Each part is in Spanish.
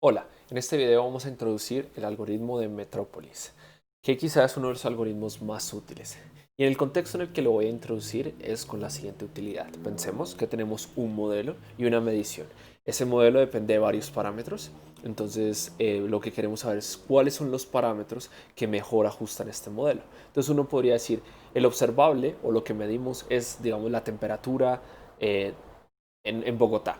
Hola, en este video vamos a introducir el algoritmo de Metrópolis, que quizás es uno de los algoritmos más útiles. Y en el contexto en el que lo voy a introducir es con la siguiente utilidad. Pensemos que tenemos un modelo y una medición. Ese modelo depende de varios parámetros, entonces lo que queremos saber es cuáles son los parámetros que mejor ajustan este modelo. Entonces uno podría decir, el observable o lo que medimos es, digamos, la temperatura eh, en Bogotá.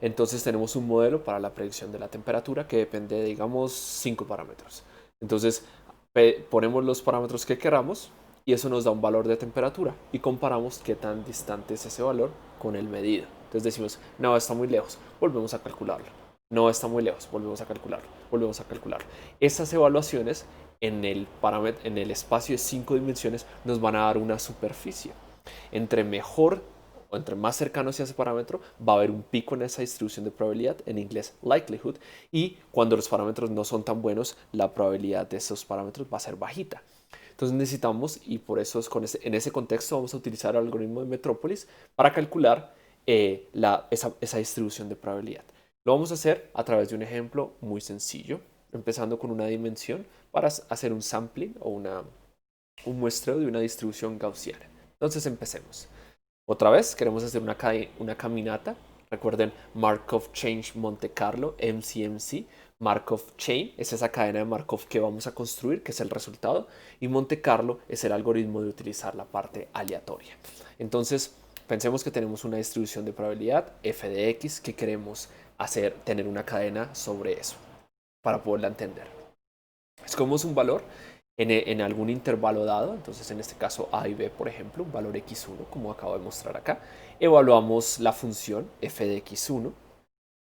Entonces tenemos un modelo para la predicción de la temperatura que depende de, digamos, 5 parámetros. Entonces ponemos los parámetros que queramos y eso nos da un valor de temperatura y comparamos qué tan distante es ese valor con el medido. Entonces decimos, no, está muy lejos, volvemos a calcularlo. No está muy lejos, volvemos a calcularlo, volvemos a calcularlo. Estas evaluaciones en el espacio de 5 dimensiones nos van a dar una superficie. Entre mejor o entre más cercano sea ese parámetro, va a haber un pico en esa distribución de probabilidad, en inglés likelihood, y cuando los parámetros no son tan buenos, la probabilidad de esos parámetros va a ser bajita. Entonces necesitamos, y por eso es en ese contexto vamos a utilizar el algoritmo de Metrópolis para calcular esa distribución de probabilidad. Lo vamos a hacer a través de un ejemplo muy sencillo, empezando con una dimensión para hacer un sampling o un muestreo de una distribución gaussiana. Entonces empecemos. Otra vez queremos hacer una caminata. Recuerden Markov Chain Monte Carlo, MCMC. Markov Chain es esa cadena de Markov que vamos a construir, que es el resultado. Y Monte Carlo es el algoritmo de utilizar la parte aleatoria. Entonces, pensemos que tenemos una distribución de probabilidad f de x que queremos tener una cadena sobre eso para poderla entender. Escogemos un valor en algún intervalo dado, entonces en este caso a y b, por ejemplo, un valor x1, como acabo de mostrar acá. Evaluamos la función f de x1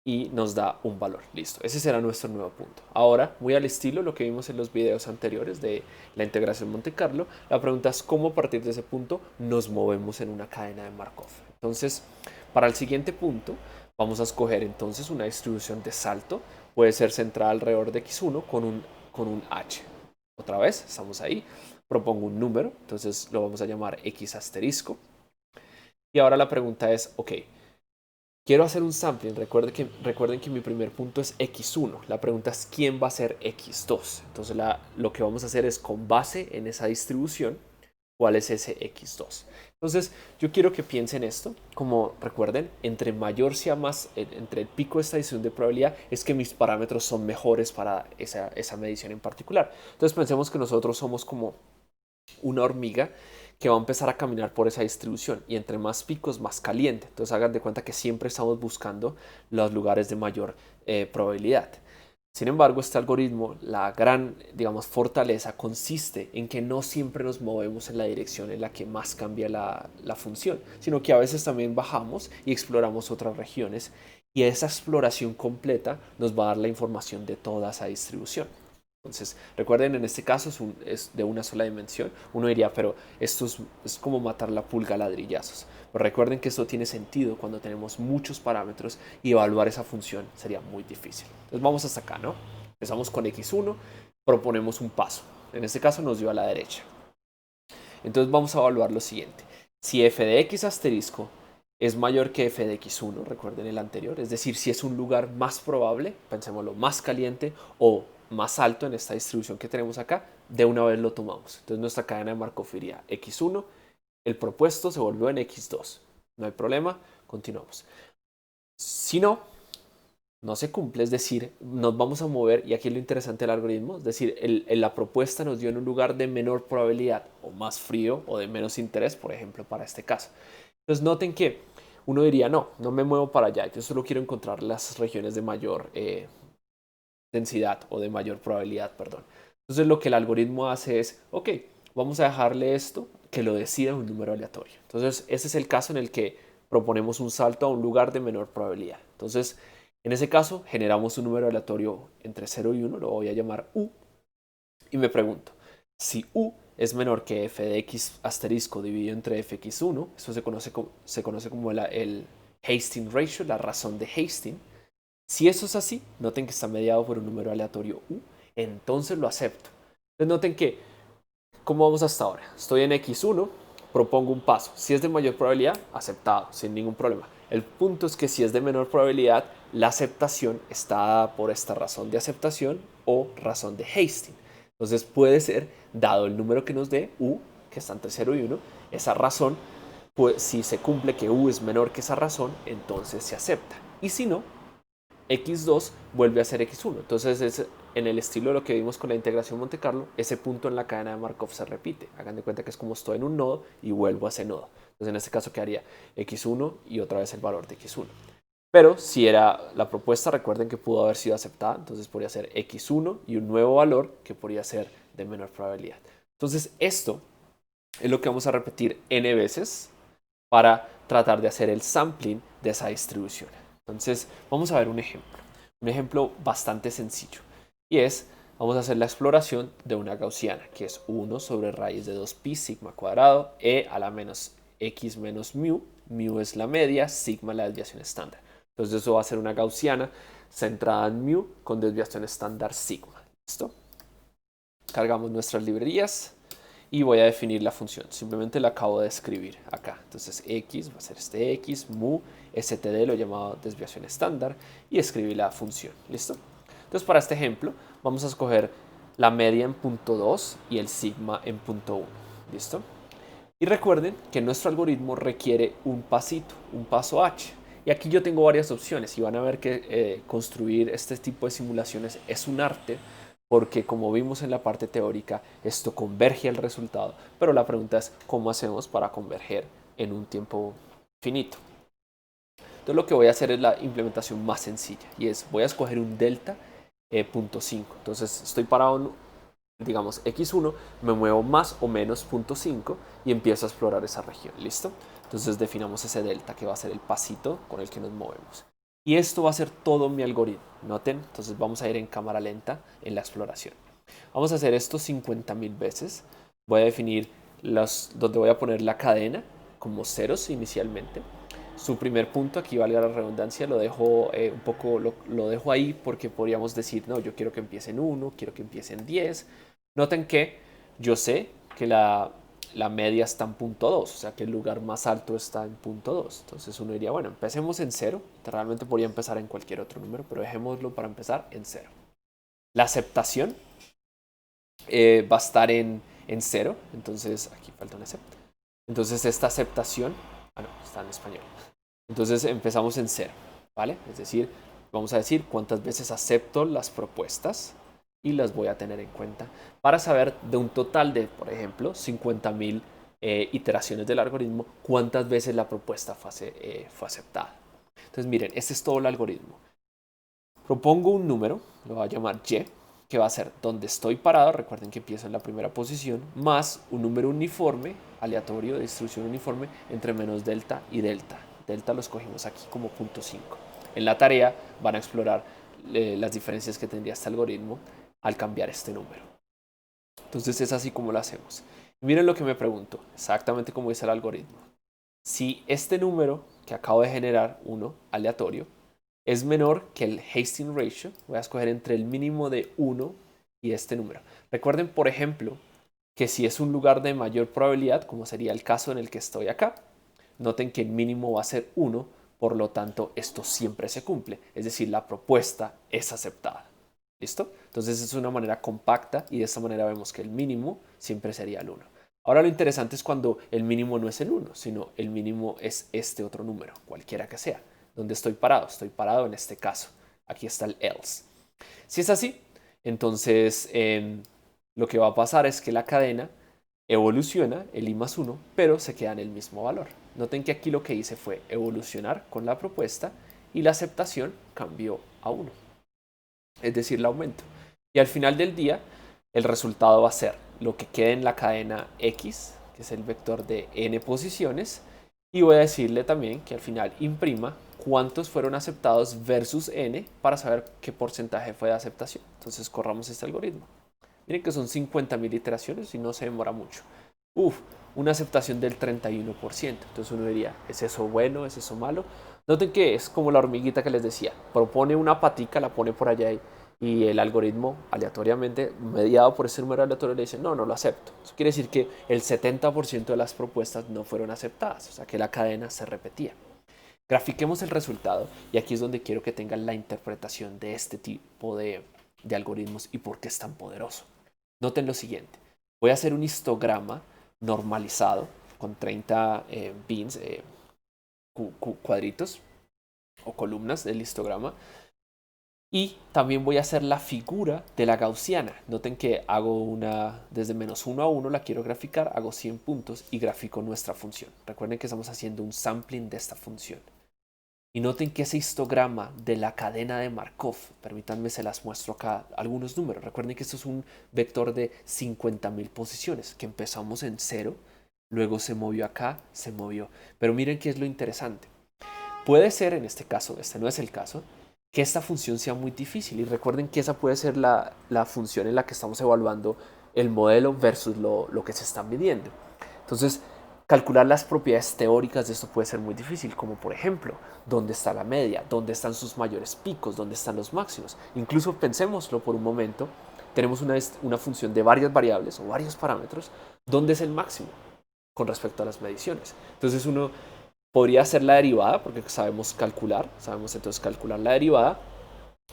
y nos da un valor. Listo, ese será nuestro nuevo punto. Ahora, muy al estilo lo que vimos en los videos anteriores de la integración Monte Carlo, la pregunta es cómo a partir de ese punto nos movemos en una cadena de Markov. Entonces, para el siguiente punto, vamos a escoger entonces una distribución de salto. Puede ser centrada alrededor de x1 con un h. Otra vez, estamos ahí. Propongo un número, entonces lo vamos a llamar x asterisco. Y ahora la pregunta es, ok, quiero hacer un sampling. Recuerden que mi primer punto es x1. La pregunta es quién va a ser x2. Entonces lo que vamos a hacer es con base en esa distribución, cuál es ese x2. Entonces yo quiero que piensen esto, como recuerden, entre mayor sea más, entre el pico de esta distribución de probabilidad, es que mis parámetros son mejores para esa medición en particular. Entonces pensemos que nosotros somos como una hormiga que va a empezar a caminar por esa distribución y entre más picos más caliente. Entonces hagan de cuenta que siempre estamos buscando los lugares de mayor probabilidad. Sin embargo, este algoritmo, la gran, digamos, fortaleza consiste en que no siempre nos movemos en la dirección en la que más cambia la función, sino que a veces también bajamos y exploramos otras regiones y esa exploración completa nos va a dar la información de toda esa distribución. Entonces, recuerden, en este caso es de una sola dimensión. Uno diría, pero esto es como matar la pulga a ladrillazos. Pero recuerden que esto tiene sentido cuando tenemos muchos parámetros y evaluar esa función sería muy difícil. Entonces vamos hasta acá, ¿no? Empezamos con x1, proponemos un paso. En este caso nos dio a la derecha. Entonces vamos a evaluar lo siguiente. Si f de x asterisco es mayor que f de x1, recuerden el anterior, es decir, si es un lugar más probable, pensémoslo, más caliente o más alto en esta distribución que tenemos acá, de una vez lo tomamos. Entonces nuestra cadena de Markov iría x1, el propuesto se volvió en x2. No hay problema, continuamos. Si no, no se cumple, es decir, nos vamos a mover, y aquí es lo interesante del algoritmo, es decir, la propuesta nos dio en un lugar de menor probabilidad, o más frío, o de menos interés, por ejemplo, para este caso. Entonces noten que uno diría, no, no me muevo para allá, yo solo quiero encontrar las regiones de mayor densidad o de mayor probabilidad, perdón. Entonces lo que el algoritmo hace es, ok, vamos a dejarle esto que lo decida un número aleatorio. Entonces ese es el caso en el que proponemos un salto a un lugar de menor probabilidad. Entonces en ese caso generamos un número aleatorio entre 0 y 1, lo voy a llamar u, y me pregunto, si u es menor que f de x asterisco dividido entre fx1, eso se conoce como el Hastings ratio, la razón de Hastings. Si eso es así, noten que está mediado por un número aleatorio u, entonces lo acepto. Entonces noten que, ¿cómo vamos hasta ahora? Estoy en x1, propongo un paso. Si es de mayor probabilidad, aceptado, sin ningún problema. El punto es que si es de menor probabilidad, la aceptación está dada por esta razón de aceptación o razón de Hastings. Entonces puede ser, dado el número que nos dé, U, que está entre 0 y 1, esa razón, pues si se cumple que U es menor que esa razón, entonces se acepta. Y si no, x2 vuelve a ser x1. Entonces es en el estilo de lo que vimos con la integración Monte Carlo, ese punto en la cadena de Markov se repite. Hagan de cuenta que es como estoy en un nodo y vuelvo a ese nodo. Entonces en este caso quedaría x1 y otra vez el valor de x1. Pero si era la propuesta, recuerden que pudo haber sido aceptada, entonces podría ser x1 y un nuevo valor que podría ser de menor probabilidad. Entonces esto es lo que vamos a repetir n veces para tratar de hacer el sampling de esa distribución. Entonces vamos a ver un ejemplo bastante sencillo, y es, vamos a hacer la exploración de una gaussiana, que es 1 sobre raíz de 2pi sigma cuadrado, e a la menos x menos mu, mu es la media, sigma la desviación estándar. Entonces eso va a ser una gaussiana centrada en mu con desviación estándar sigma. ¿Listo? Cargamos nuestras librerías y voy a definir la función. Simplemente la acabo de escribir acá. Entonces x va a ser este x, mu, std lo llamado desviación estándar, y escribí la función. ¿Listo? Entonces para este ejemplo vamos a escoger la media en punto 2 y el sigma en punto 1. ¿Listo? Y recuerden que nuestro algoritmo requiere un pasito, un paso h. Y aquí yo tengo varias opciones y van a ver que construir este tipo de simulaciones es un arte, porque como vimos en la parte teórica, esto converge al resultado, pero la pregunta es cómo hacemos para converger en un tiempo finito. Entonces lo que voy a hacer es la implementación más sencilla, y es, voy a escoger un delta punto 5. Entonces estoy parado en, digamos, x1, me muevo más o menos punto 5 y empiezo a explorar esa región. ¿Listo? Entonces definamos ese delta, que va a ser el pasito con el que nos movemos. Y esto va a ser todo mi algoritmo. Noten, entonces vamos a ir en cámara lenta en la exploración. Vamos a hacer esto 50.000 veces. Voy a definir donde voy a poner la cadena como ceros inicialmente. Su primer punto, aquí valga la redundancia, lo dejo un poco, lo dejo ahí porque podríamos decir, no, yo quiero que empiece en 1, quiero que empiece en 10. Noten que yo sé que la media está en punto 2, o sea que el lugar más alto está en punto 2. Entonces uno diría, bueno, empecemos en 0. Realmente podría empezar en cualquier otro número, pero dejémoslo para empezar en 0. La aceptación va a estar en 0, entonces aquí falta un acepta. Entonces esta aceptación, no, está en español. Entonces empezamos en 0, ¿vale? Es decir, vamos a decir cuántas veces acepto las propuestas y las voy a tener en cuenta para saber de un total de, por ejemplo, 50.000 iteraciones del algoritmo, cuántas veces la propuesta fue aceptada. Entonces miren, este es todo el algoritmo. Propongo un número, lo voy a llamar y, que va a ser donde estoy parado, recuerden que empiezo en la primera posición, más un número uniforme, aleatorio, de distribución uniforme, entre menos delta y delta. Delta lo escogimos aquí como punto 5. En la tarea van a explorar las diferencias que tendría este algoritmo al cambiar este número. Entonces es así como lo hacemos. Miren lo que me pregunto, exactamente como dice el algoritmo. Si este número que acabo de generar, 1, aleatorio, es menor que el Hastings ratio, voy a escoger entre el mínimo de 1 y este número. Recuerden, por ejemplo, que si es un lugar de mayor probabilidad, como sería el caso en el que estoy acá, noten que el mínimo va a ser 1, por lo tanto esto siempre se cumple, es decir, la propuesta es aceptada. ¿Listo? Entonces es una manera compacta y de esta manera vemos que el mínimo siempre sería el 1. Ahora lo interesante es cuando el mínimo no es el 1, sino el mínimo es este otro número, cualquiera que sea. ¿Dónde estoy parado? Estoy parado en este caso. Aquí está el else. Si es así, entonces lo que va a pasar es que la cadena evoluciona el i más 1, pero se queda en el mismo valor. Noten que aquí lo que hice fue evolucionar con la propuesta y la aceptación cambió a 1, es decir, el aumento. Y al final del día, el resultado va a ser lo que quede en la cadena x, que es el vector de n posiciones, y voy a decirle también que al final imprima cuántos fueron aceptados versus n para saber qué porcentaje fue de aceptación. Entonces corramos este algoritmo. Miren que son 50.000 iteraciones y no se demora mucho. Una aceptación del 31%. Entonces uno diría, ¿es eso bueno? ¿Es eso malo? Noten que es como la hormiguita que les decía. Propone una patica, la pone por allá y el algoritmo aleatoriamente, mediado por ese número aleatorio, le dice, no, no lo acepto. Eso quiere decir que el 70% de las propuestas no fueron aceptadas, o sea que la cadena se repetía. Grafiquemos el resultado y aquí es donde quiero que tengan la interpretación de este tipo de algoritmos y por qué es tan poderoso. Noten lo siguiente. Voy a hacer un histograma normalizado con 30 bins, cuadritos o columnas del histograma. Y también voy a hacer la figura de la gaussiana. Noten que hago una desde -1 a 1, la quiero graficar, hago 100 puntos y grafico nuestra función. Recuerden que estamos haciendo un sampling de esta función. Y noten que ese histograma de la cadena de Markov, permítanme se las muestro acá algunos números. Recuerden que esto es un vector de 50.000 posiciones, que empezamos en 0, luego se movió acá, se movió. Pero miren qué es lo interesante. Puede ser, en este caso, este no es el caso, que esta función sea muy difícil. Y recuerden que esa puede ser la función en la que estamos evaluando el modelo versus lo que se está midiendo. Entonces, calcular las propiedades teóricas de esto puede ser muy difícil, como por ejemplo, dónde está la media, dónde están sus mayores picos, dónde están los máximos. Incluso pensémoslo por un momento, tenemos una función de varias variables o varios parámetros, dónde es el máximo con respecto a las mediciones. Entonces uno podría hacer la derivada, porque sabemos entonces calcular la derivada,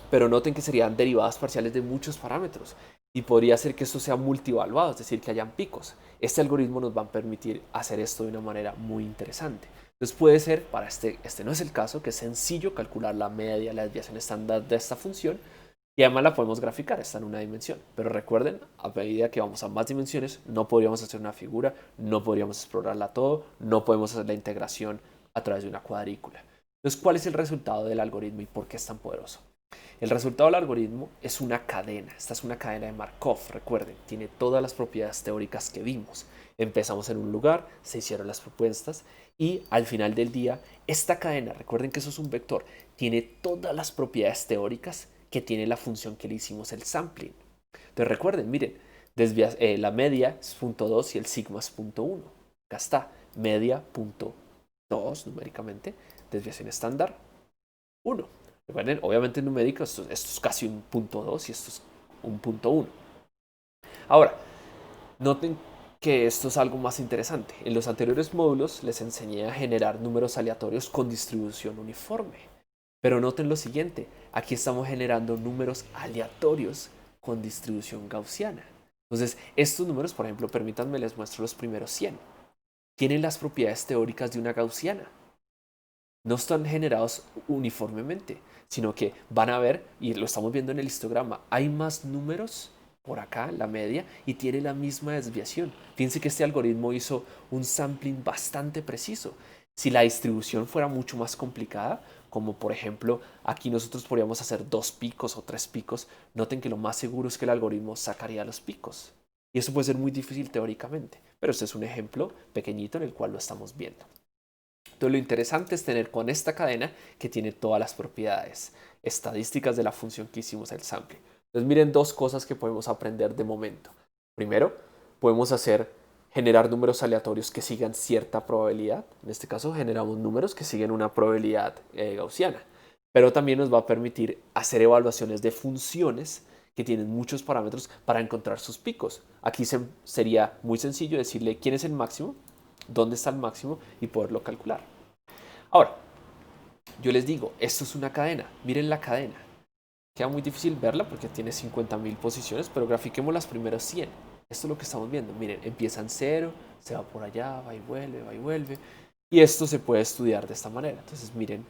pero noten que serían derivadas parciales de muchos parámetros y podría ser que esto sea multivaluado, es decir, que hayan picos. Este algoritmo nos va a permitir hacer esto de una manera muy interesante. Entonces puede ser, para este no es el caso, que es sencillo calcular la media, la desviación estándar de esta función y además la podemos graficar, está en una dimensión. Pero recuerden, a medida que vamos a más dimensiones, no podríamos hacer una figura, no podríamos explorarla todo, no podemos hacer la integración a través de una cuadrícula. Entonces, ¿cuál es el resultado del algoritmo y por qué es tan poderoso? El resultado del algoritmo es una cadena. Esta es una cadena de Markov, recuerden, tiene todas las propiedades teóricas que vimos. Empezamos en un lugar, se hicieron las propuestas y al final del día, esta cadena, recuerden que eso es un vector, tiene todas las propiedades teóricas que tiene la función que le hicimos el sampling. Entonces recuerden, miren, la media es 0.2 y el sigma es 0.1. Acá está, media 0.2 numéricamente, desviación estándar 1. Recuerden, obviamente en numérico esto es casi un 0.2 y esto es un 0.1. Ahora, noten que esto es algo más interesante. En los anteriores módulos les enseñé a generar números aleatorios con distribución uniforme. Pero noten lo siguiente, aquí estamos generando números aleatorios con distribución gaussiana. Entonces, estos números, por ejemplo, permítanme les muestro los primeros 100. Tienen las propiedades teóricas de una gaussiana. No están generados uniformemente, sino que van a ver, y lo estamos viendo en el histograma, hay más números por acá, la media, y tiene la misma desviación. Fíjense que este algoritmo hizo un sampling bastante preciso. Si la distribución fuera mucho más complicada, como por ejemplo aquí nosotros podríamos hacer 2 picos o 3 picos, noten que lo más seguro es que el algoritmo sacaría los picos. Y eso puede ser muy difícil teóricamente, pero este es un ejemplo pequeñito en el cual lo estamos viendo. Entonces lo interesante es tener con esta cadena que tiene todas las propiedades estadísticas de la función que hicimos el sample. Entonces miren dos cosas que podemos aprender de momento. Primero, podemos generar números aleatorios que sigan cierta probabilidad. En este caso generamos números que siguen una probabilidad gaussiana. Pero también nos va a permitir hacer evaluaciones de funciones que tienen muchos parámetros para encontrar sus picos. Aquí sería muy sencillo decirle quién es el máximo, dónde está el máximo y poderlo calcular. Ahora, yo les digo, esto es una cadena. Miren la cadena. Queda muy difícil verla porque tiene 50.000 posiciones, pero grafiquemos las primeras 100. Esto es lo que estamos viendo. Miren, empieza en 0, se va por allá, va y vuelve, va y vuelve. Y esto se puede estudiar de esta manera. Entonces miren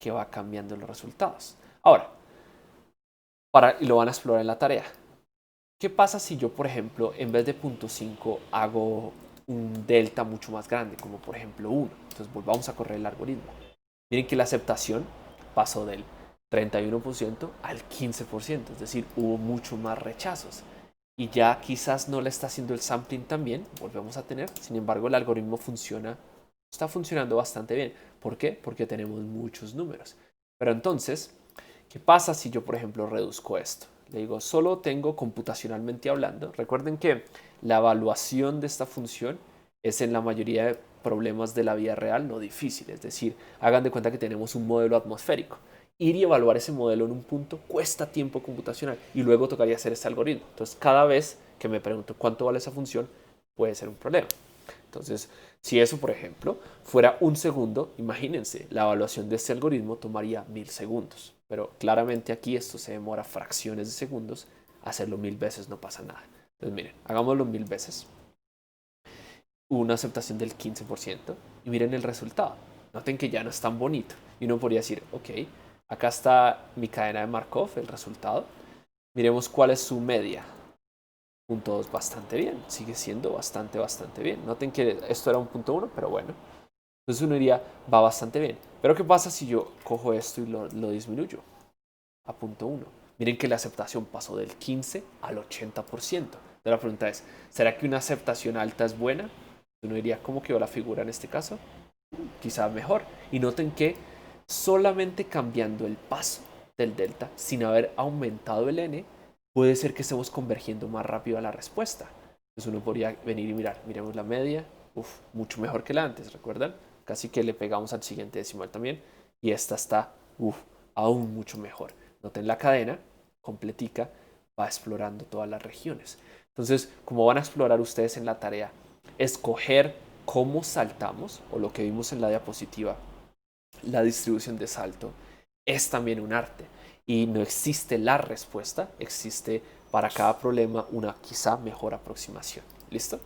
que va cambiando los resultados. Ahora, y lo van a explorar en la tarea. ¿Qué pasa si yo, por ejemplo, en vez de 0.5 hago un delta mucho más grande, como por ejemplo 1? Entonces volvamos a correr el algoritmo. Miren que la aceptación pasó del 31% al 15%, es decir, hubo mucho más rechazos. Y ya quizás no le está haciendo el sampling también, volvemos a tener, sin embargo el algoritmo está funcionando bastante bien. ¿Por qué? Porque tenemos muchos números. Pero entonces, ¿qué pasa si yo, por ejemplo, reduzco esto? Le digo, solo tengo computacionalmente hablando. Recuerden que la evaluación de esta función es en la mayoría de problemas de la vida real no difícil. Es decir, hagan de cuenta que tenemos un modelo atmosférico. Ir y evaluar ese modelo en un punto cuesta tiempo computacional y luego tocaría hacer este algoritmo. Entonces, cada vez que me pregunto cuánto vale esa función, puede ser un problema. Entonces, si eso, por ejemplo, fuera un segundo, imagínense, la evaluación de este algoritmo tomaría 1000 segundos. Pero claramente aquí esto se demora fracciones de segundos. Hacerlo 1000 veces no pasa nada. Entonces, miren, hagámoslo 1000 veces. Una aceptación del 15% y miren el resultado. Noten que ya no es tan bonito. Y uno podría decir, ok, acá está mi cadena de Markov, el resultado. Miremos cuál es su media. Punto 2, bastante bien. Sigue siendo bastante bien. Noten que esto era un punto 1, pero bueno. Entonces uno diría, va bastante bien. Pero ¿qué pasa si yo cojo esto y lo disminuyo a punto 1? Miren que la aceptación pasó del 15 al 80%. Entonces la pregunta es, ¿será que una aceptación alta es buena? Uno diría, ¿cómo quedó la figura en este caso? Quizá mejor. Y noten que solamente cambiando el paso del delta sin haber aumentado el n, puede ser que estemos convergiendo más rápido a la respuesta. Entonces uno podría venir y mirar, miremos la media, mucho mejor que la antes, ¿recuerdan? Casi que le pegamos al siguiente decimal también, y esta está, aún mucho mejor. Noten la cadena completica, va explorando todas las regiones. Entonces, como van a explorar ustedes en la tarea, escoger cómo saltamos, o lo que vimos en la diapositiva, la distribución de salto, es también un arte. Y no existe la respuesta, existe para cada problema una quizá mejor aproximación. ¿Listo?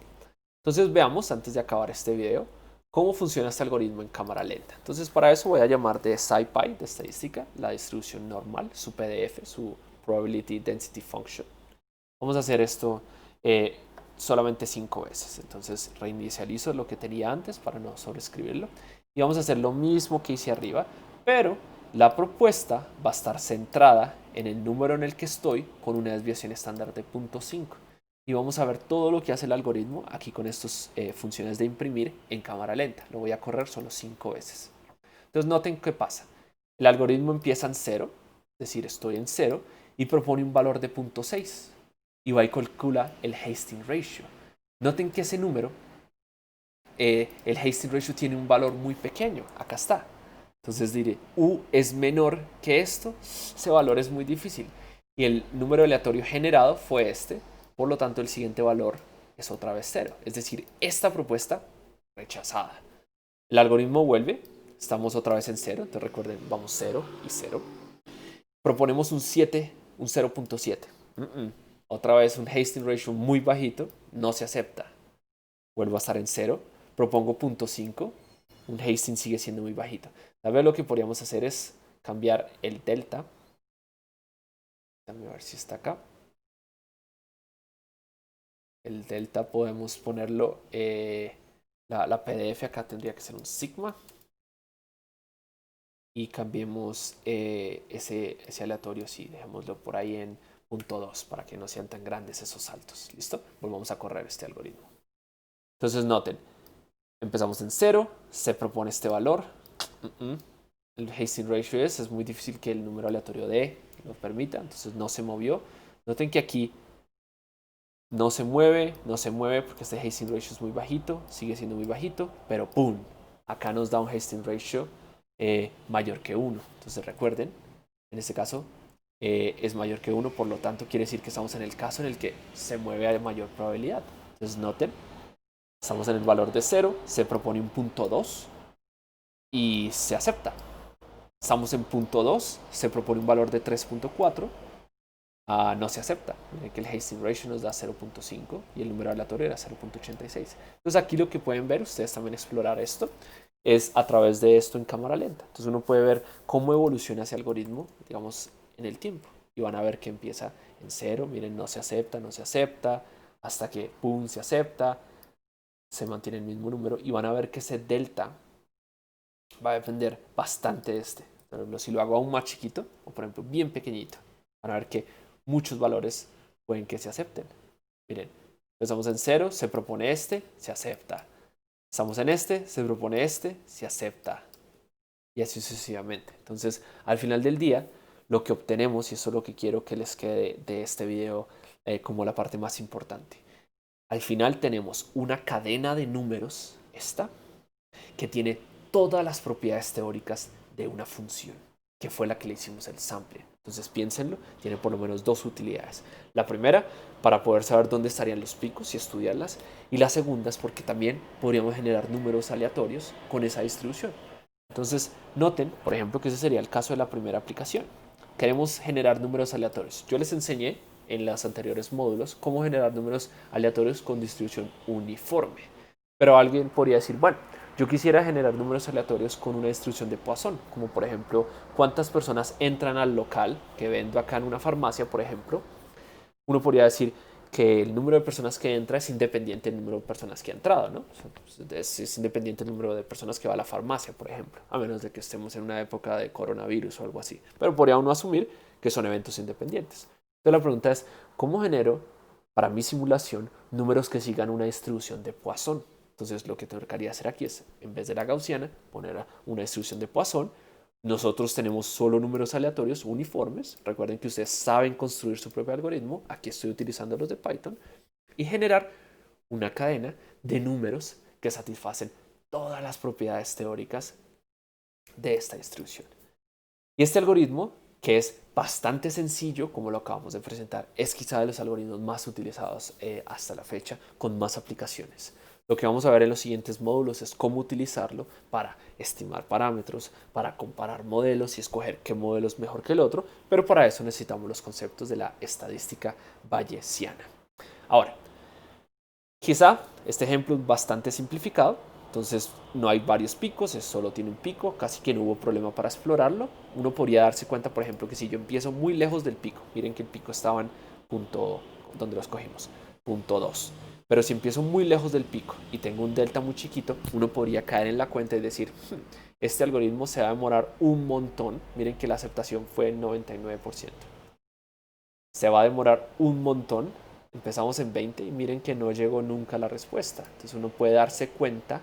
Entonces veamos, antes de acabar este video, cómo funciona este algoritmo en cámara lenta. Entonces para eso voy a llamar de SciPy, de estadística, la distribución normal, su PDF, su Probability Density Function. Vamos a hacer esto solamente 5 veces. Entonces reinicializo lo que tenía antes para no sobreescribirlo. Y vamos a hacer lo mismo que hice arriba, pero la propuesta va a estar centrada en el número en el que estoy con una desviación estándar de 0.5. Y vamos a ver todo lo que hace el algoritmo aquí con estas funciones de imprimir en cámara lenta. Lo voy a correr solo 5 veces. Entonces noten qué pasa. El algoritmo empieza en 0, es decir, estoy en 0, y propone un valor de 0.6. Y va y calcula el Hastings Ratio. Noten que ese número, el Hastings Ratio tiene un valor muy pequeño. Acá está. Entonces diré, U es menor que esto. Ese valor es muy difícil. Y el número aleatorio generado fue este. Por lo tanto, el siguiente valor es otra vez 0. Es decir, esta propuesta rechazada. El algoritmo vuelve. Estamos otra vez en 0. Entonces recuerden, vamos 0 y 0. Proponemos un 7, un 0.7. Otra vez un Hastings Ratio muy bajito. No se acepta. Vuelvo a estar en 0. Propongo 0.5. Un Hastings sigue siendo muy bajito. Tal vez lo que podríamos hacer es cambiar el delta. Déjame ver si está acá. El delta podemos ponerlo, la PDF acá tendría que ser un sigma. Y cambiemos ese aleatorio, sí, dejémoslo por ahí en 0.2 para que no sean tan grandes esos saltos. ¿Listo? Volvamos a correr este algoritmo. Entonces noten, empezamos en 0, se propone este valor. El Hastings Ratio es muy difícil que el número aleatorio D lo permita, entonces no se movió. Noten que aquí no se mueve porque este Hastings Ratio es muy bajito, sigue siendo muy bajito, pero ¡pum! Acá nos da un Hastings Ratio mayor que 1. Entonces recuerden, en este caso es mayor que 1, por lo tanto quiere decir que estamos en el caso en el que se mueve a mayor probabilidad. Entonces noten, estamos en el valor de 0, se propone un 0.2 y se acepta. Estamos en 0.2, se propone un valor de 3.4. No se acepta. Miren que el Hastings Ratio nos da 0.5 y el número aleatorio era 0.86. Entonces aquí lo que pueden ver, ustedes también explorar esto, es a través de esto en cámara lenta. Entonces uno puede ver cómo evoluciona ese algoritmo, digamos, en el tiempo. Y van a ver que empieza en 0, miren, no se acepta, hasta que, pum, se acepta, se mantiene el mismo número. Y van a ver que ese delta va a depender bastante de este. Por ejemplo, si lo hago aún más chiquito, o por ejemplo, bien pequeñito, van a ver que muchos valores pueden que se acepten. Miren, empezamos en 0, se propone este, se acepta. Estamos en este, se propone este, se acepta. Y así sucesivamente. Entonces, al final del día, lo que obtenemos, y eso es lo que quiero que les quede de este video como la parte más importante. Al final tenemos una cadena de números, esta, que tiene todas las propiedades teóricas de una función, que fue la que le hicimos el sampling. Entonces piénsenlo, tiene por lo menos dos utilidades. La primera, para poder saber dónde estarían los picos y estudiarlas. Y la segunda es porque también podríamos generar números aleatorios con esa distribución. Entonces noten, por ejemplo, que ese sería el caso de la primera aplicación. Queremos generar números aleatorios. Yo les enseñé en los anteriores módulos cómo generar números aleatorios con distribución uniforme. Pero alguien podría decir, bueno, yo quisiera generar números aleatorios con una distribución de Poisson, como por ejemplo, cuántas personas entran al local que vendo acá en una farmacia, por ejemplo. Uno podría decir que el número de personas que entra es independiente del número de personas que ha entrado, ¿no? Es independiente del número de personas que va a la farmacia, por ejemplo, a menos de que estemos en una época de coronavirus o algo así. Pero podría uno asumir que son eventos independientes. Entonces la pregunta es, ¿cómo genero para mi simulación números que sigan una distribución de Poisson? Entonces lo que tocaría hacer aquí es, en vez de la gaussiana, poner una distribución de Poisson. Nosotros tenemos solo números aleatorios uniformes. Recuerden que ustedes saben construir su propio algoritmo. Aquí estoy utilizando los de Python. Y generar una cadena de números que satisfacen todas las propiedades teóricas de esta distribución. Y este algoritmo, que es bastante sencillo, como lo acabamos de presentar, es quizá de los algoritmos más utilizados hasta la fecha, con más aplicaciones. Lo que vamos a ver en los siguientes módulos es cómo utilizarlo para estimar parámetros, para comparar modelos y escoger qué modelo es mejor que el otro, pero para eso necesitamos los conceptos de la estadística bayesiana. Ahora, quizá este ejemplo es bastante simplificado, entonces no hay varios picos, solo tiene un pico, casi que no hubo problema para explorarlo. Uno podría darse cuenta, por ejemplo, que si yo empiezo muy lejos del pico, miren que el pico estaba en punto, donde lo escogimos, punto 2. Pero si empiezo muy lejos del pico y tengo un delta muy chiquito, uno podría caer en la cuenta y decir, este algoritmo se va a demorar un montón. Miren que la aceptación fue el 99%. Se va a demorar un montón. Empezamos en 20 y miren que no llegó nunca a la respuesta. Entonces uno puede darse cuenta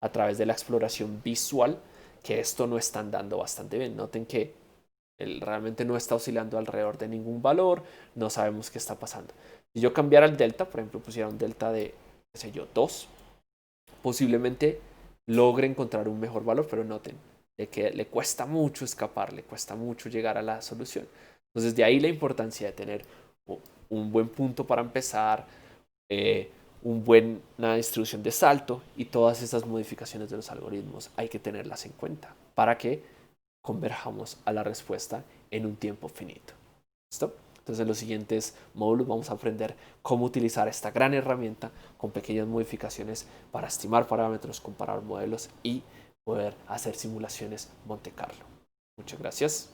a través de la exploración visual que esto no está andando bastante bien. Noten que él realmente no está oscilando alrededor de ningún valor, no sabemos qué está pasando. Si yo cambiara el delta, por ejemplo, pusiera un delta de, qué sé yo, 2, posiblemente logre encontrar un mejor valor, pero noten de que le cuesta mucho escapar, le cuesta mucho llegar a la solución. Entonces, de ahí la importancia de tener un buen punto para empezar, una distribución de salto y todas esas modificaciones de los algoritmos hay que tenerlas en cuenta para que converjamos a la respuesta en un tiempo finito. ¿Listo? Entonces en los siguientes módulos vamos a aprender cómo utilizar esta gran herramienta con pequeñas modificaciones para estimar parámetros, comparar modelos y poder hacer simulaciones Monte Carlo. Muchas gracias.